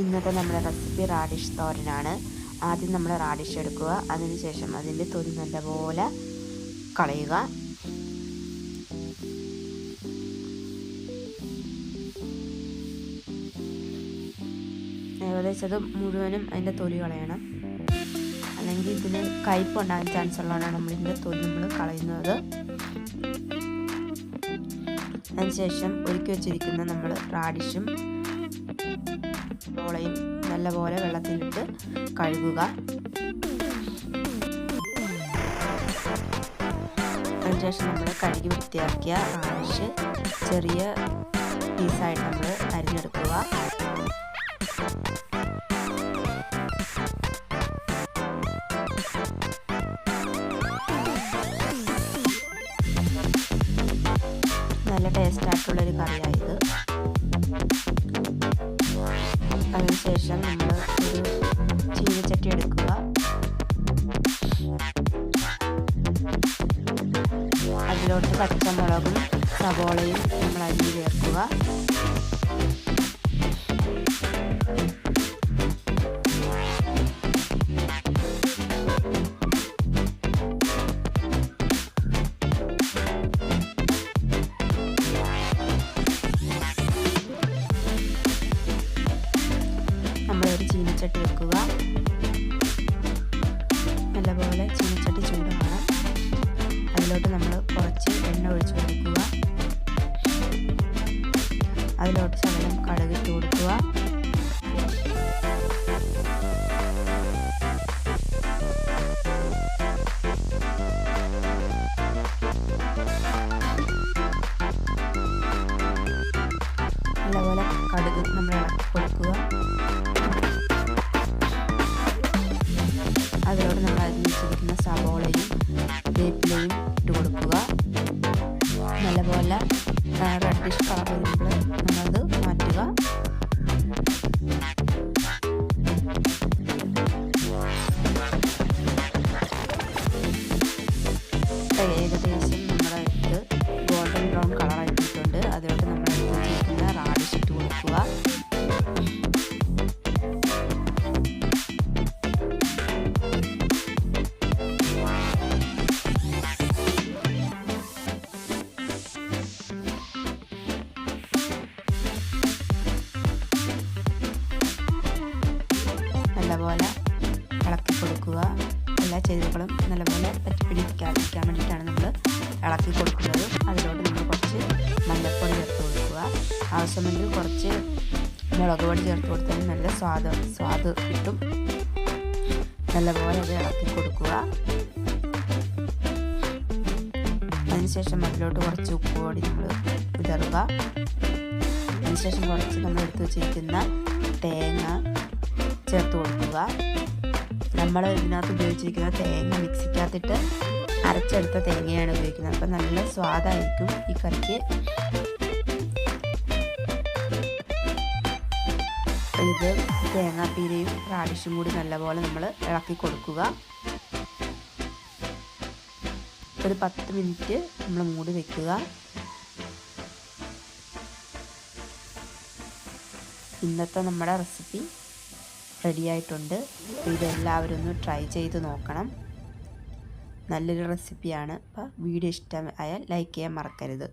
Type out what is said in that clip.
ഇന്നത്തെ നമ്മുടെ recipe radish തോരനാണ്. ആദ്യം നമ്മൾ റാഡിഷ് എടുക്കുക, അതിനുശേഷം അതിൻ്റെ തൊലി നല്ലപോലെ കളയുക. ഏകദേശം അത് മുഴുവനും അതിൻ്റെ തൊലി കളയണം, അല്ലെങ്കിൽ ഇതിന് കയ്പ്പ് ഉണ്ടാകാൻ ചാൻസ് ഉള്ളതാണ് നമ്മളിതിൻ്റെ തൊലി കളയുന്നത്. അതിനുശേഷം ഒരുക്കി വെച്ചിരിക്കുന്ന നമ്മൾ റാഡിഷും സവോളയും നല്ലപോലെ വെള്ളത്തിലിട്ട് കഴുകുക. അതിനുശേഷം നമ്മൾ കഴുകി വൃത്തിയാക്കിയ റാഡിഷ് ചെറിയ പീസായിട്ട് നമ്മൾ അരിഞ്ഞെടുക്കുക. നല്ല ടേസ്റ്റായിട്ടുള്ളൊരു കറിയായത്. അതിനുശേഷം നമ്മൾ ഒരു ചീനച്ചട്ടി എടുക്കുക. അതിലോട്ട് പച്ചമുളകും സവോളയും നമ്മൾ അരിഞ്ഞ് ചേർക്കുക. നമ്മളൊരു ചീനച്ചട്ടി വെക്കുക. നല്ലപോലെ ചീനച്ചട്ടി ചൂടാണ്. അതിലോട്ട് നമ്മൾ കുറച്ച് എണ്ണ ഒഴിച്ച് കൊടുക്കുക. അതിലോട്ട് ശകലം കടുകിട്ട് കൊടുക്കുക. നല്ലപോലെ കടുക് നമ്മൾ ഇളക്കി കൊടുക്കുക. അതിലോട്ട് നമ്മൾ അരിഞ്ഞ് വെച്ചിരിക്കുന്ന സവോളയും വേപ്പിലയും ഇട്ട് കൊടുക്കുക. നല്ലപോലെ റെഡിഷ് കളർ വരുമ്പോൾ നമ്മളത് മാറ്റുക. ഏകദേശം നമ്മുടെ ഇത് ഗോൾഡൻ ബ്രൗൺ കളർ ആയിട്ടുണ്ട്. അതിലോട്ട് നമ്മൾ എടുത്ത് വെച്ചിരിക്കുന്ന റാഡിഷ് ഇട്ട് കൊടുക്കുക. നല്ലപോലെ ഇളക്കി കൊടുക്കുക. എല്ലാ ചേരുവകളും നല്ലപോലെ പറ്റിപ്പിടിക്കാതിരിക്കാൻ വേണ്ടിയിട്ടാണ് നമ്മൾ ഇളക്കി കൊടുക്കുന്നത്. അതിലോട്ട് നമ്മൾ കുറച്ച് മഞ്ഞൾപ്പൊടി ചേർത്ത് കൊടുക്കുക. ആവശ്യമെങ്കിൽ കുറച്ച് മുളക് പൊടി ചേർത്ത് കൊടുത്താൽ നല്ല സ്വാദ് കിട്ടും. നല്ലപോലെ അത് ഇളക്കി കൊടുക്കുക. അതിനുശേഷം അതിലോട്ട് കുറച്ച് ഉപ്പ് പൊടി നമ്മൾ വിതറുക. അതിനുശേഷം കുറച്ച് നമ്മൾ എടുത്ത് വെച്ചിരിക്കുന്ന തേങ്ങ ചേർത്ത് കൊടുക്കുക. നമ്മൾ ഇതിനകത്ത് ഉപയോഗിച്ചിരിക്കുന്ന തേങ്ങ മിക്സിക്കകത്തിട്ട് അരച്ചെടുത്ത തേങ്ങയാണ് ഉപയോഗിക്കുന്നത്. അപ്പം നല്ല സ്വാദായിരിക്കും ഈ കറിക്ക്. ഇത് തേങ്ങാപ്പീരയും റാഡിഷും കൂടി നല്ലപോലെ നമ്മൾ ഇളക്കി കൊടുക്കുക. ഒരു 10 മിനിറ്റ് നമ്മൾ മൂടി വെക്കുക. ഇന്നത്തെ നമ്മുടെ റെസിപ്പി റെഡിയായിട്ടുണ്ട്. അപ്പോൾ ഇതെല്ലാവരും ഒന്ന് ട്രൈ ചെയ്ത് നോക്കണം. നല്ലൊരു റെസിപ്പിയാണ്. അപ്പോൾ വീഡിയോ ഇഷ്ടമായാൽ ലൈക്ക് ചെയ്യാൻ മറക്കരുത്.